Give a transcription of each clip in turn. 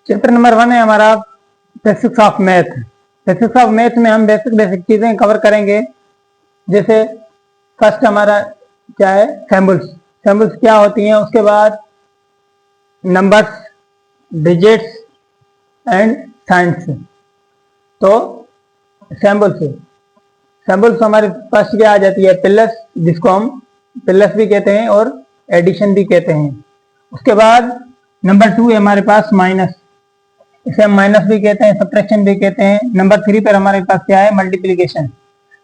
Chapter number 1 है हमारा basics of math. Basics of math में हम बेसिक बेसिक चीजें कवर करेंगे। जैसे फर्स्ट हमारा क्या है, सैम्बल्स। सैम्बल्स क्या होती हैं, उसके बाद नंबर्स, डिजिट्स एंड साइंस। तो सैम्बल्स सैम्बल्स हमारे पास क्या आ जाती है, प्लस, जिसको हम प्लस भी कहते हैं और एडिशन भी कहते हैं। उसके बाद नंबर 2 है हमारे पास माइनस, इसे हम माइनस भी कहते हैं, सब्ट्रैक्शन भी कहते हैं। नंबर 3 पर हमारे पास क्या है, मल्टीप्लिकेशन,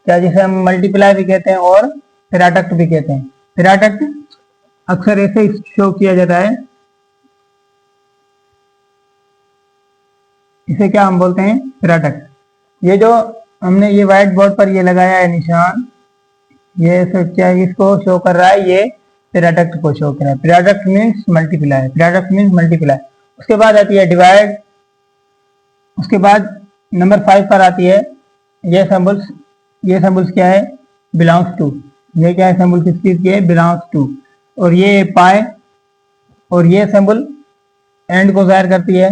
क्या जिसे हम मल्टीप्लाई भी कहते हैं और प्रोडक्ट भी कहते हैं। प्रोडक्ट अक्सर ऐसे ही शो किया जाता है, इसे क्या हम बोलते हैं, प्रोडक्ट। ये जो हमने ये व्हाइट बोर्ड पर ये लगाया है निशान, ये सब क्या इसको शो कर रहा है, ये प्रोडक्ट को शो कर रहा है। Product means multiply, product means multiply. उसके बाद आती है डिवाइड। उसके बाद नंबर 5 पर आती है ये सिंबल्स। ये सिंबल्स क्या है, बिलोंग्स टू। ये क्या है, सिंबल किस चीज की है, बिलोंग्स टू। और ये पाए, और ये सिंबल एंड को जाहिर करती है।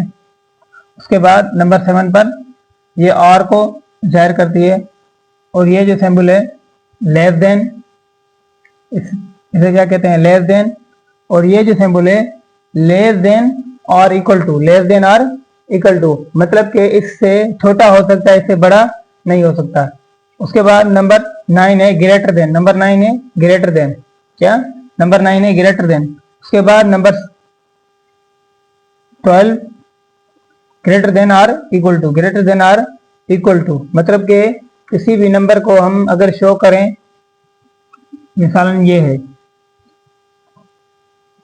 उसके बाद नंबर 7 पर ये और को जाहिर करती है। और ये जो सिंबल है लेस देन, इसे क्या कहते हैं, लेस देन। और ये जो सिंबल है लेस देन और इक्वल टू, लेस देन और इक्वल टू, मतलब कि इससे छोटा हो सकता है, इससे बड़ा नहीं हो सकता। उसके बाद नंबर 9 है ग्रेटर देन। नंबर 9 है ग्रेटर देन, क्या, नंबर 9 है ग्रेटर देन। उसके बाद नंबर 12 ग्रेटर देन और इक्वल टू, ग्रेटर देन और इक्वल टू, मतलब कि किसी भी नंबर को हम अगर शो करें, मिसालन ये है,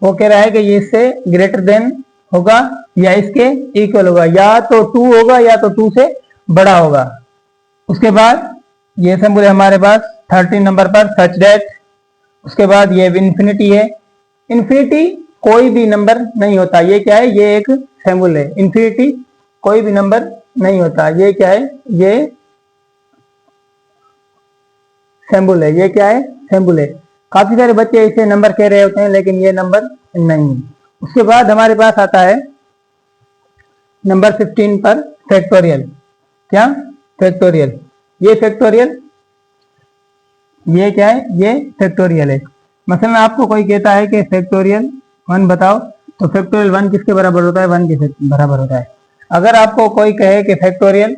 वो कह रहा है कि ये इससे ग्रेटर देन होगा या इसके इक्वल होगा, या तो 2 होगा या तो 2 से बड़ा होगा। उसके बाद ये सिंबल है हमारे पास 13 नंबर पर, सच दैट। उसके बाद ये इन्फिनिटी है। इन्फिनिटी कोई भी नंबर नहीं होता, ये क्या है, ये एक सिंबल है। इन्फिनिटी कोई भी नंबर नहीं होता, ये क्या है, ये सिंबल है। ये क्या है, सिंबल है। काफी सारे बच्चे इसे नंबर कह रहे होते हैं, लेकिन ये नंबर नहीं है। उसके बाद हमारे पास आता है नंबर 15 पर फैक्टोरियल। क्या, फैक्टोरियल। ये फैक्टोरियल, ये क्या है, ये फैक्टोरियल है। मसलन आपको कोई कहता है कि फैक्टोरियल 1 बताओ, तो फैक्टोरियल 1 किसके बराबर होता है, 1 के बराबर होता है। अगर आपको कोई कहे कि फैक्टोरियल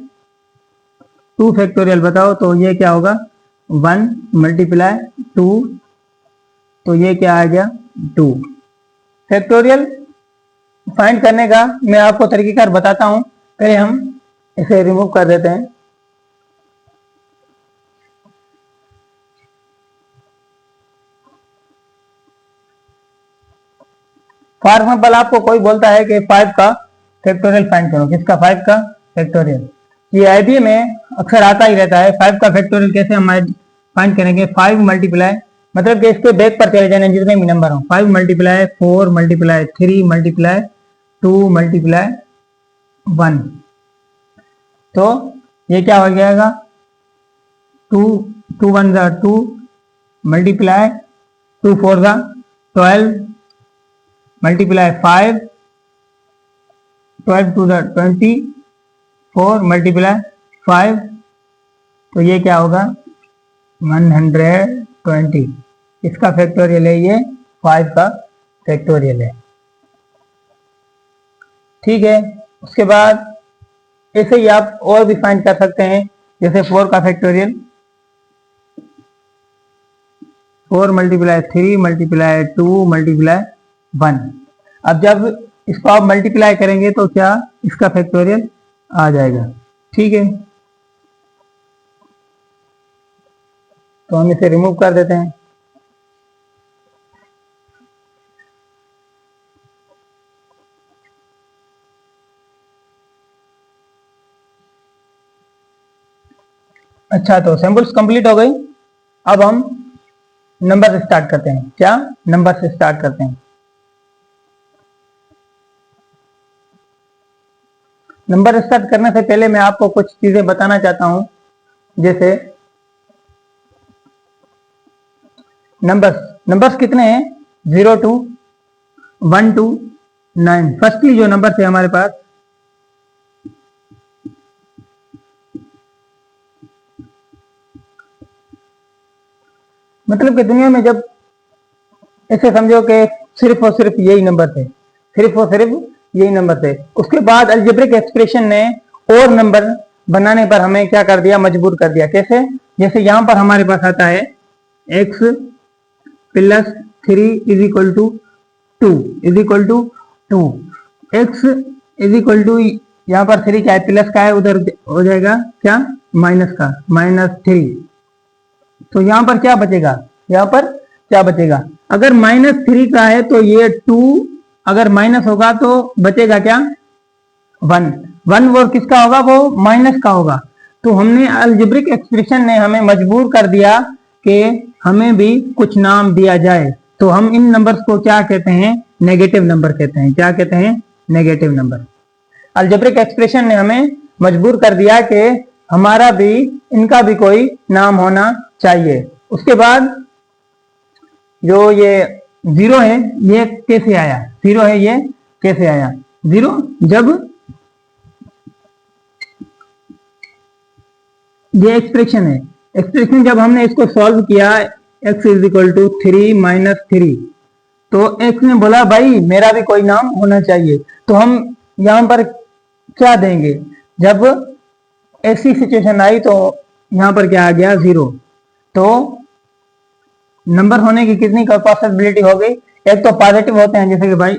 2 फैक्टोरियल बताओ, तो ये क्या होगा, 1 मल्टीप्लाई 2, तो ये क्या आ गया, 2। फैक्टोरियल फाइंड करने का मैं आपको तरीकेकार बताता हूं। पहले हम इसे रिमूव कर देते हैं। फॉर एग्जाम्पल आपको कोई बोलता है कि 5 का फैक्टोरियल फाइंड करो, किसका, 5 का फैक्टोरियल। ये आईबीए में अक्सर आता ही रहता है। 5 का फैक्टोरियल कैसे हम फाइंड करेंगे, 5 मल्टीप्लाई, मतलब कि इसके बैक पर चले जाने जितने भी नंबर हो, 5 मल्टीप्लाई 4 मल्टीप्लाई 3 मल्टीप्लाई 2 मल्टीप्लाई 1, तो ये क्या हो जाएगा, 2 2 1 जा 2 मल्टीप्लाई 2 4 जा 12 मल्टीप्लाई 5 12 2 जा 24 मल्टीप्लाई 5, तो ये क्या होगा, 120। इसका फैक्टोरियल है, ये 5 का फैक्टोरियल है। ठीक है। उसके बाद ऐसे ही आप और भी फाइंड कर सकते हैं, जैसे 4 का फैक्टोरियल, 4 मल्टीप्लाई 3 मल्टीप्लाई 2 मल्टीप्लाई 1। अब जब इसको आप मल्टीप्लाई करेंगे तो क्या, इसका फैक्टोरियल आ जाएगा। ठीक है, तो हम इसे रिमूव कर देते हैं। अच्छा, तो सैम्पल्स कंप्लीट हो गई। अब हम नंबर से स्टार्ट करते हैं। क्या, नंबर से स्टार्ट करते हैं। नंबर स्टार्ट करने से पहले मैं आपको कुछ चीजें बताना चाहता हूं, जैसे नंबर्स कितने हैं, 0 to 1 to 9। फर्स्टली जो नंबर है हमारे पास मतलब कि दुनिया में जब ऐसे समझो कि सिर्फ और सिर्फ यही नंबर थे, सिर्फ और सिर्फ यही नंबर थे, उसके बाद अलजेब्रिक एक्सप्रेशन ने और नंबर बनाने पर हमें क्या कर दिया, मजबूर कर दिया। कैसे? जैसे यहां पर हमारे पास आता है x plus 3 is equal to 2 is equal to 2, x is equal to, यहाँ पर 3 क्या है, प्लस का है, उधर हो जाएगा क्या, माइनस का, -3। तो यहाँ पर क्या बचेगा, यहाँ पर क्या बचेगा, अगर -3 का है तो ये 2, अगर माइनस होगा तो बचेगा क्या, 1। 1 वो किसका होगा, वो माइनस का होगा। तो हमने अलजेब्रिक एक्सप्रेशन ने हमें मजबूर कर दिया कि हमें भी कुछ नाम दिया जाए। तो हम इन नंबर्स को क्या कहते हैं, नेगेटिव नंबर कहते हैं। क्या कहते हैं, नेगेटिव नंबर। अलजेब्रिक एक्सप्रेशन ने हमें मजबूर कर दिया कि हमारा भी, इनका भी कोई नाम होना चाहिए। उसके बाद जो ये 0 है, ये कैसे आया, 0 है, ये कैसे आया 0, जब ये एक्सप्रेशन है, एक्सप्रेशन जब हमने इसको सॉल्व किया, x is equal to 3 minus 3, तो x ने बोला भाई मेरा भी कोई नाम होना चाहिए। तो हम यहां पर क्या देंगे, जब ऐसी सिचुएशन आई तो यहां पर क्या आ गया, 0। तो नंबर होने की कितनी पॉसिबिलिटी हो गई, एक तो पॉजिटिव होते हैं, जैसे कि भाई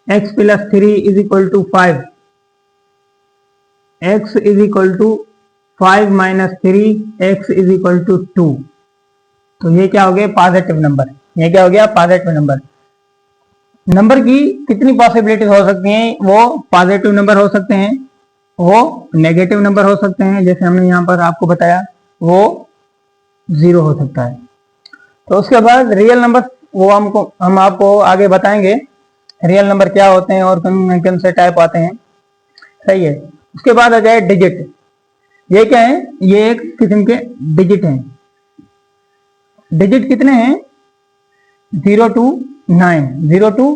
x plus 3 is equal to 5, x is equal to 5 minus 3, x is equal to 2। तो ये क्या हो गया, पॉजिटिव नंबर। ये क्या हो गया, पॉजिटिव नंबर। नंबर की कितनी पॉसिबिलिटी हो सकती हैं, वो पॉजिटिव नंबर हो सकते हैं, वो नेगेटिव नंबर हो सकते हैं, जैसे हमने यहाँ पर आपको बताया, वो 0 हो सकता है। तो उसके बाद रियल नंबर, वो हम आपको आगे बताएंगे रियल नंबर क्या होते हैं और कौन से टाइप आते हैं। सही है। उसके बाद आ जाए डिजिट। ये क्या है, ये एक किस्म के डिजिट हैं। डिजिट कितने हैं, 0 to 9, 0 to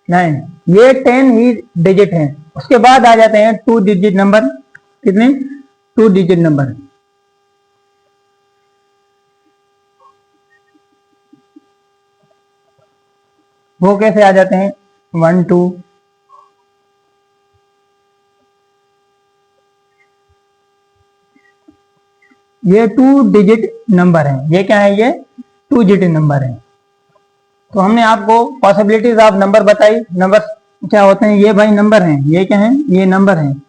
9, ये 10 ही डिजिट हैं। उसके बाद आ जाते हैं 2 डिजिट नंबर। कितने, 2 डिजिट नंबर। वो कैसे आ जाते हैं, 1 2, ये 2 डिजिट नंबर है। ये क्या है, ये 2 डिजिट नंबर है। तो हमने आपको पॉसिबिलिटीज ऑफ नंबर बताई। नंबर क्या होते हैं, ये भाई नंबर हैं, ये क्या है, ये नंबर हैं।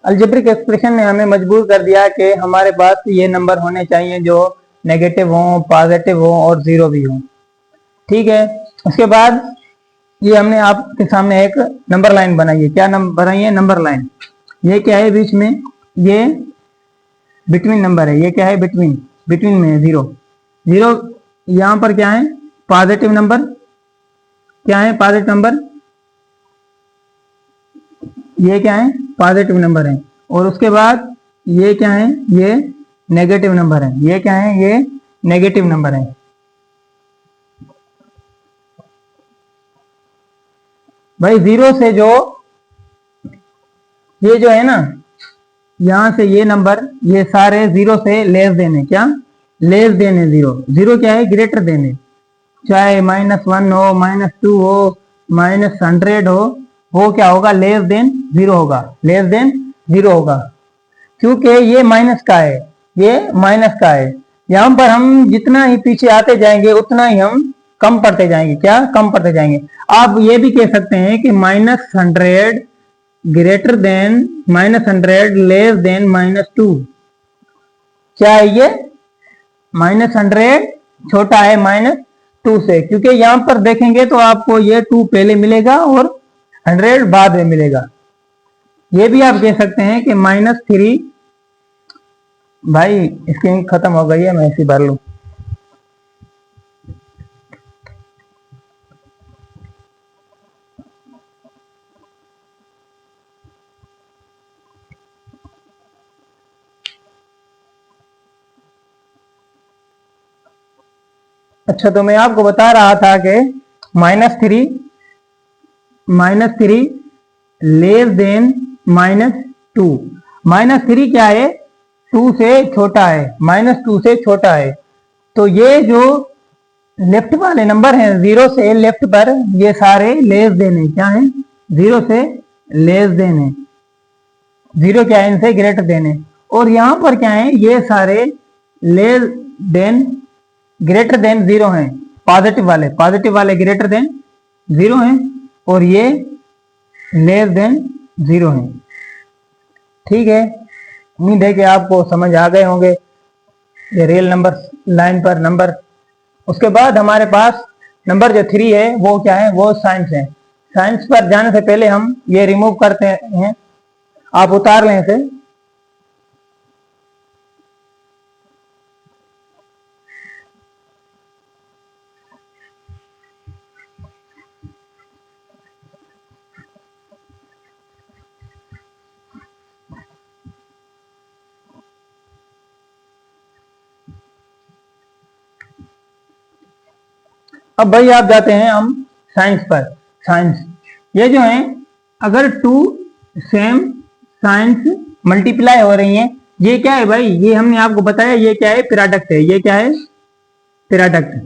अलजेब्रिक एक्सप्रेशन ने हमें मजबूर कर दिया कि हमारे पास ये नंबर होने चाहिए जो नेगेटिव हो, पॉजिटिव हो और 0 भी हो। ठीक है। उसके बाद ये हमने आपके सामने एक नंबर लाइन बनाई है। क्या नंबर बनाई है, नंबर लाइन। ये क्या है, बीच में, ये बिटवीन नंबर है। ये क्या है, बिटवीन, बिटवीन में है 0 0। यहां पर क्या है, पॉजिटिव नंबर। क्या है, पॉजिटिव नंबर। ये क्या है, पॉजिटिव नंबर है। और उसके बाद ये क्या है, ये नेगेटिव नंबर है। ये क्या है, ये नेगेटिव नंबर है। भाई 0 से जो, ये जो है ना, यहां से ये नंबर, ये सारे 0 से लेस देन है। क्या, लेस देन है 0। 0 क्या है, ग्रेटर देन है। चाहे -1 हो, -2 हो, -100 हो, वो क्या होगा, लेस देन 0 होगा, लेस देन 0 होगा। क्योंकि ये माइनस का है, ये माइनस का है। यहां पर हम जितना ही पीछे आते जाएंगे उतना ही हम कम पढ़ते जाएंगे। क्या, कम पढ़ते जाएंगे। आप ये भी कह सकते हैं कि -100 ग्रेटर देन, -100 लेस देन -2। क्या है ये, -100 छोटा है -2 से, क्योंकि यहां पर देखेंगे तो आपको ये 2 पहले मिलेगा और 100 बाद में मिलेगा। ये भी आप कह सकते हैं कि -3, भाई इसकी इंक खत्म हो गई है, मैं इसी भर लूं। अच्छा, तो मैं आपको बता रहा था कि -3 लेस देन -2। -3 क्या है, 2 से छोटा है, -2 से छोटा है। तो ये जो लेफ्ट वाले नंबर हैं, जीरो से लेफ्ट पर ये सारे लेस देन है। क्या है? जीरो से लेस देन है, जीरो क्या है? इनसे ग्रेटर देन है। और यहां पर क्या है? ये सारे less than greater than zero हैं, पॉजिटिव वाले ग्रेटर देन जीरो हैं, और ये लेस देन जीरो हैं। ठीक है, उम्मीद है कि आपको समझ आ गए होंगे ये रियल नंबर लाइन पर नंबर। उसके बाद हमारे पास नंबर जो 3 है वो क्या है? वो साइंस है। साइंस पर जाने से पहले हम ये रिमूव करते हैं, आप उतार लें इसे। अब भाई आप जाते हैं हम साइंस पर। साइंस ये जो है, अगर टू सेम साइंस मल्टीप्लाई हो रही हैं, ये क्या है भाई? ये हमने आपको बताया, ये क्या है? प्रोडक्ट है। ये क्या है? Product.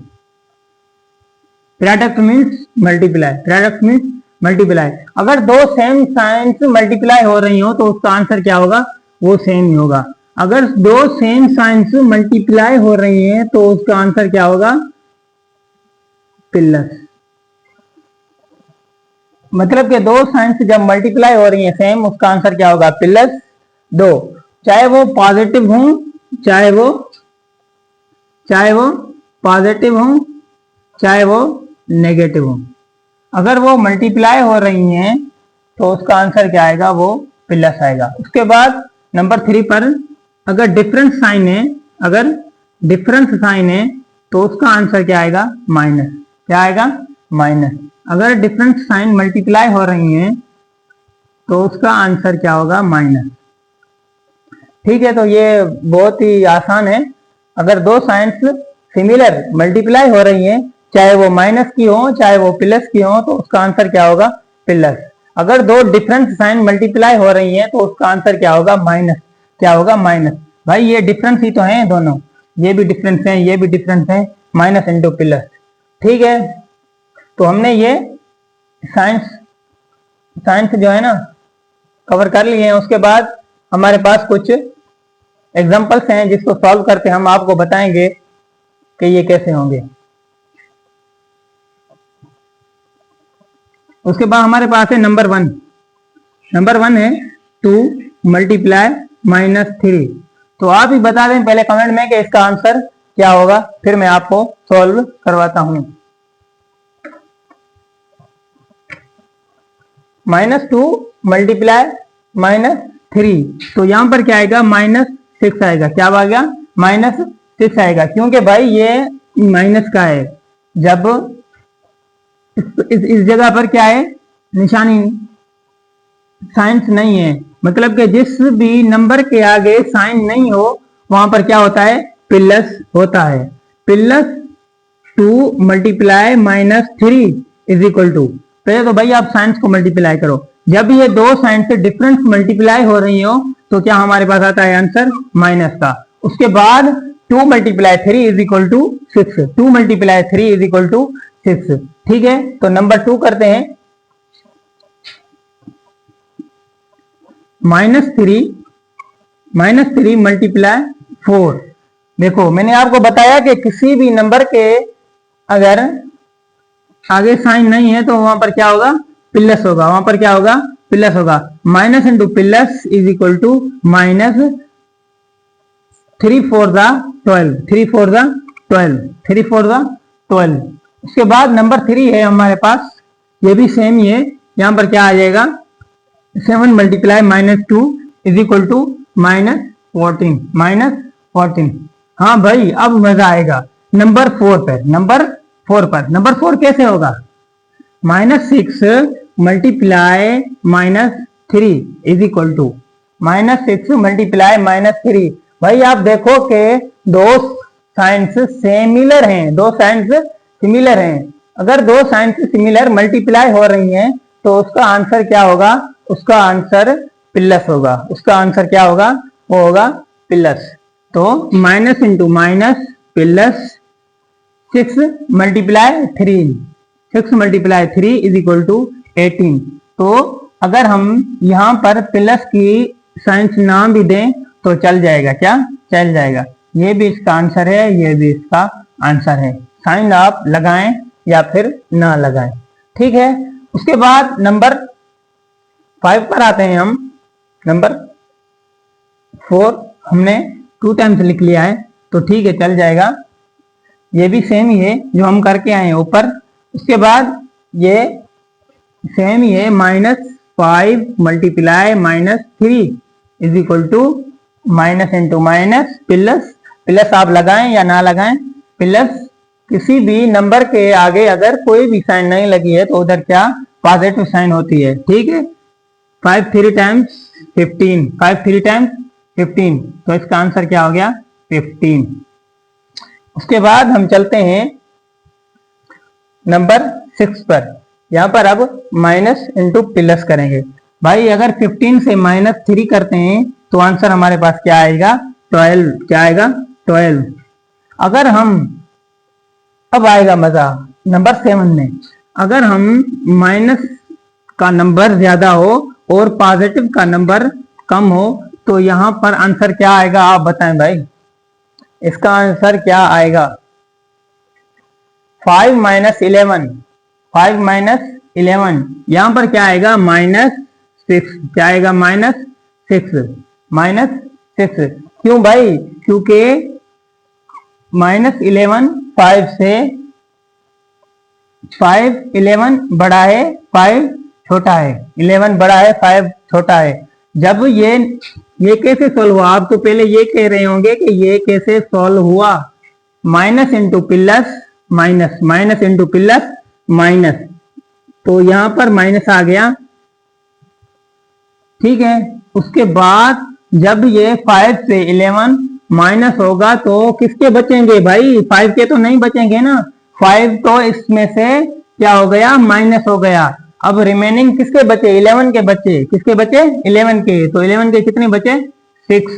Product means multiply, product means multiply. अगर दो सेम साइंस मल्टीप्लाई हो रही हो तो उसका आंसर क्या होगा? वो सेम ही होगा। अगर दो सेम साइंस मल्टीप्लाई हो रही हैं तो उसका आंसर क्या होगा? प्लस। मतलब कि दो साइंस जब मल्टीप्लाई हो रही है सेम, उसका आंसर क्या होगा? प्लस 2। चाहे वो पॉजिटिव हो, चाहे वो पॉजिटिव हो, चाहे वो नेगेटिव हो, अगर वो मल्टीप्लाई हो रही हैं तो उसका आंसर क्या आएगा? वो प्लस आएगा। उसके बाद नंबर 3 पर अगर डिफरेंस साइन है, अगर डिफरेंस साइन है तो उसका आंसर क्या आएगा? माइनस। क्या आएगा? माइनस। अगर डिफरेंस साइन मल्टीप्लाई हो रही हैं तो उसका आंसर क्या होगा? माइनस। ठीक है, तो ये बहुत ही आसान है। अगर दो साइंस सिमिलर मल्टीप्लाई हो रही हैं, चाहे वो माइनस की हो चाहे वो प्लस की हो, तो उसका आंसर क्या होगा? प्लस। अगर दो डिफरेंस साइन मल्टीप्लाई हो रही हैं तो उसका आंसर क्या होगा? माइनस। क्या होगा? माइनस। भाई ये डिफरेंस ही तो है दोनों, ये भी डिफरेंस है, ये भी डिफरेंस है, माइनस इंटू प्लस। ठीक है, तो हमने ये साइंस जो है ना कवर कर लिए हैं। उसके बाद हमारे पास कुछ एग्जांपल्स हैं जिसको सॉल्व करके हम आपको बताएंगे कि ये कैसे होंगे। उसके बाद हमारे पास है नंबर 1। नंबर 1 है 2 मल्टीप्लाई -3। तो आप ही बता दें पहले कमेंट में कि इसका आंसर क्या होगा, फिर मैं आपको सॉल्व करवाता हूं। -2 मल्टीप्लाई -3, तो यहां पर क्या आएगा? -6 आएगा। क्या आ गया? -6 आएगा, क्योंकि भाई ये माइनस का है। जब इस जगह पर क्या है? निशानी साइंस नहीं है, मतलब कि जिस भी नंबर के आगे साइन नहीं हो वहां पर क्या होता है? प्लस होता है। +2 मल्टीप्लाई -3 इज इक्वल टू, पहले तो भाई आप साइंस को मल्टीप्लाई करो। जब ये दो साइन से डिफरेंस मल्टीप्लाई हो रही हो तो क्या हमारे पास आता है आंसर? माइनस का। उसके बाद 2 multiply 3 is equal to 6। 2 multiply 3 is equal to 6। ठीक है, तो नंबर 2 करते हैं। -3 मल्टीप्लाई 4। देखो मैंने आपको बताया कि किसी भी नंबर के अगर आगे साइन नहीं है तो वहां पर क्या होगा? प्लस होगा। वहां पर क्या होगा? प्लस होगा। Minus into plus is equal to minus 3 4 12। 3 4 12। 3 4 12। उसके बाद नंबर 3 है हमारे पास, ये भी सेम ही है। यहां पर क्या आ जाएगा? 7 मल्टीप्लाई -2 इज इक्वल टू -14। -14। हाँ भाई, अब मजा आएगा। नंबर 4 पर, नंबर 4 कैसे होगा? -6 multiply -3 is equal to -6 multiply -3। भाई आप देखो कि दो साइंस सिमिलर हैं, दो साइंस सिमिलर हैं। अगर दो साइंस सिमिलर मल्टीप्लाई हो रही हैं तो उसका आंसर क्या होगा? उसका आंसर प्लस होगा। उसका आंसर क्या होगा? वो होगा प्लस। तो minus into minus plus 6 multiply 3, 6 multiply 3 is equal to 18। तो अगर हम यहाँ पर प्लस की साइंस ना भी दें तो चल जाएगा, क्या चल जाएगा। ये भी इसका आंसर है, ये भी इसका आंसर है। साइन आप लगाएं या फिर ना लगाएं, ठीक है। उसके बाद नंबर 5 पर आते हैं हम। नंबर 4 हमने 2 टाइम्स लिख लिया है तो ठीक है, चल जाएगा। ये भी सेम ही है जो हम करके आए हैं ऊपर। उसके बाद ये सेम ही है, -5 multiply -3 is equal to minus into minus plus. Plus आप लगाएं या ना लगाएं, प्लस किसी भी नंबर के आगे अगर कोई भी साइन नहीं लगी है तो उधर क्या पॉजिटिव साइन होती है, ठीक है। 5 3 टाइम्स 15, 5 3 टाइम्स 15, तो इसका आंसर क्या हो गया 15। उसके बाद हम चलते हैं नंबर 6 पर। यहां पर अब माइनस इंटू प्लस करेंगे। भाई अगर 15 से -3 करते हैं तो आंसर हमारे पास क्या आएगा 12, क्या आएगा 12। अगर हम, अब आएगा मजा नंबर 7 में। अगर हम माइनस का नंबर ज्यादा हो और पॉजिटिव का नंबर कम हो तो यहां पर आंसर क्या आएगा, आप बताएं भाई। इसका आंसर क्या आएगा 5 - 11, 5 - 11। यहां पर क्या आएगा -6, क्या आएगा -6, -6। क्यों भाई, क्योंकि -11 5 से 5 11 बड़ा है 5 छोटा है, 11 बड़ा है 5 छोटा है। जब ये कैसे सोल्व हुआ, आप तो पहले ये कह रहे होंगे कि ये कैसे सोल्व हुआ, minus into plus minus, minus into plus minus, तो यहां पर माइनस आ गया, ठीक है। उसके बाद जब ये 5 से 11 माइनस होगा तो किसके बचेंगे भाई, 5 के तो नहीं बचेंगे ना, 5 तो इसमें से क्या हो गया माइनस हो गया। अब रिमेनिंग किसके बचे 11 के बचे, किसके बचे 11 के, तो 11 के कितने बचे 6,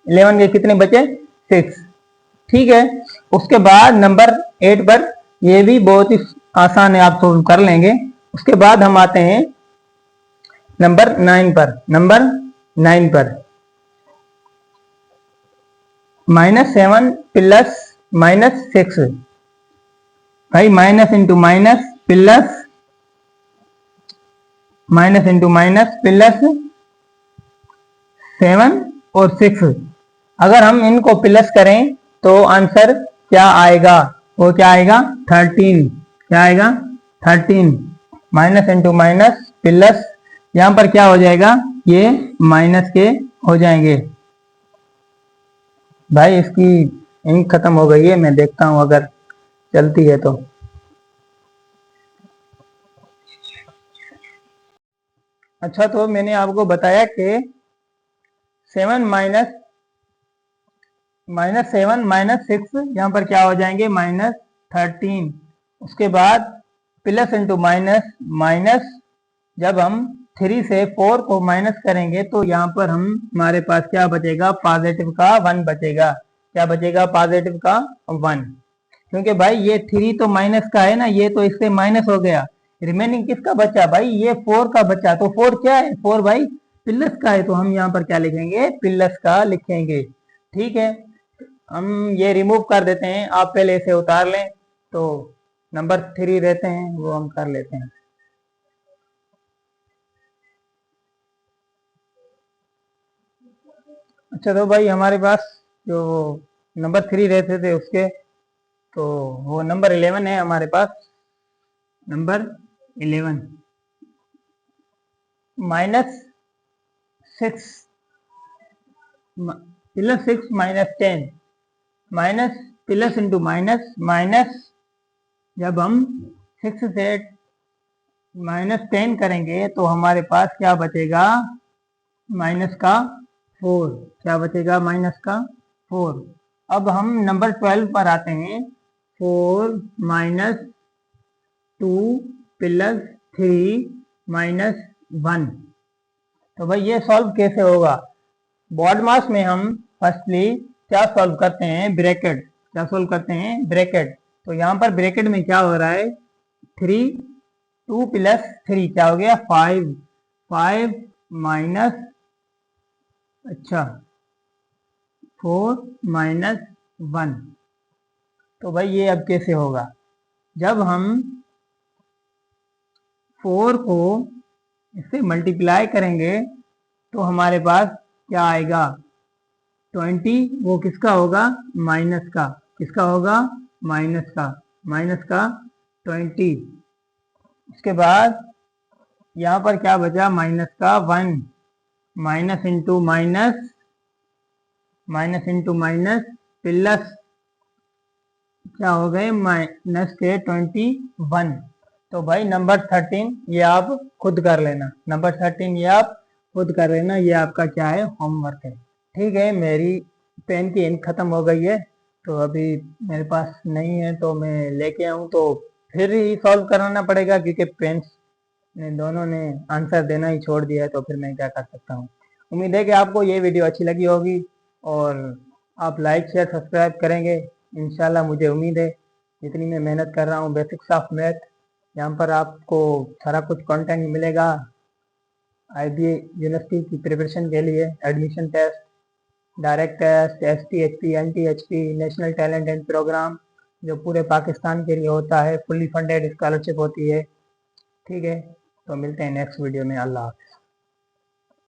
11 के कितने बचे 6, ठीक है। उसके बाद नंबर 8 पर, ये भी बहुत ही आसान है, आप सोल्व कर लेंगे। उसके बाद हम आते हैं नंबर 9 पर। नंबर 9 पर -7 प्लस -6, भाई minus into minus plus, minus into minus plus 7 और 6। अगर हम इनको प्लस करें तो आंसर क्या आएगा, वो क्या आएगा 13, क्या आएगा 13। माइनस इंटू माइनस प्लस, यहां पर क्या हो जाएगा, ये माइनस के हो जाएंगे। भाई इसकी इंक खत्म हो गई है, मैं देखता हूं अगर चलती है तो। अच्छा, तो मैंने आपको बताया कि 7 - 6 यहाँ पर क्या हो जाएंगे -13। उसके बाद प्लस इंटू माइनस माइनस, जब हम 3 से 4 को माइनस करेंगे तो यहाँ पर हमारे पास क्या बचेगा पॉजिटिव का 1 बचेगा, क्या बचेगा पॉजिटिव का 1। क्योंकि भाई ये 3 तो माइनस का है ना, ये तो इससे माइनस हो गया, रिमेनिंग किसका बचा भाई, ये 4 का बचा। तो 4 क्या है, 4 भाई प्लस का है, तो हम यहाँ पर क्या लिखेंगे प्लस का लिखेंगे, ठीक है। हम ये रिमूव कर देते हैं, आप पहले इसे उतार लें, तो नंबर 3 रहते हैं वो हम कर लेते हैं। अच्छा, तो भाई हमारे पास जो नंबर 3 रहते थे उसके, तो वो नंबर 11 है हमारे पास। Number 11 -6 plus 6 -10, minus plus into minus minus, जब हम 6 से -10 करेंगे तो हमारे पास क्या बचेगा माइनस का 4, क्या बचेगा माइनस का 4। अब हम नंबर 12 पर आते हैं। 4 - 2 प्लस 3 -1, तो भाई ये सॉल्व कैसे होगा, बोर्ड मास में हम फर्स्टली क्या सॉल्व करते हैं ब्रैकेट, क्या सॉल्व करते हैं ब्रैकेट। तो यहाँ पर ब्रैकेट में क्या हो रहा है, 3, 2 प्लस 3 क्या हो गया 5, 5 माइनस, अच्छा 4 माइनस 1। तो भाई ये अब कैसे होगा, जब हम 4 को इससे मल्टीप्लाई करेंगे तो हमारे पास क्या आएगा 20, वो किसका होगा माइनस का, किसका होगा माइनस का, माइनस का 20। उसके बाद यहाँ पर क्या बचा माइनस का 1, minus into minus, minus into minus plus क्या हो गए माइनस के 21। तो भाई नंबर 13 ये आप खुद कर लेना, नंबर 13 ये आप खुद कर लेना, ये आपका क्या है होमवर्क है। ठीक है, मेरी पेन की इंक खत्म हो गई है तो अभी मेरे पास नहीं है, तो मैं लेके आऊँ तो फिर ही सॉल्व कराना पड़ेगा, क्योंकि पेन्स ने दोनों ने आंसर देना ही छोड़ दिया है, तो फिर मैं क्या कर सकता हूँ। उम्मीद है कि आपको ये वीडियो अच्छी लगी होगी और आप लाइक शेयर सब्सक्राइब करेंगे इंशाल्लाह। मुझे उम्मीद है जितनी मैं मेहनत कर रहा हूँ बेसिक्स ऑफ मैथ, यहाँ पर आपको सारा कुछ कंटेंट मिलेगा IBA यूनिवर्सिटी की प्रिपरेशन के लिए, admission test, direct test, ST, HP, NT, HP, national talent and program जो पूरे पाकिस्तान के लिए होता है, फुल्ली फंडेड स्कॉलरशिप होती है। ठीक है, तो मिलते हैं नेक्स्ट वीडियो में, अल्लाह हाफ़िज़।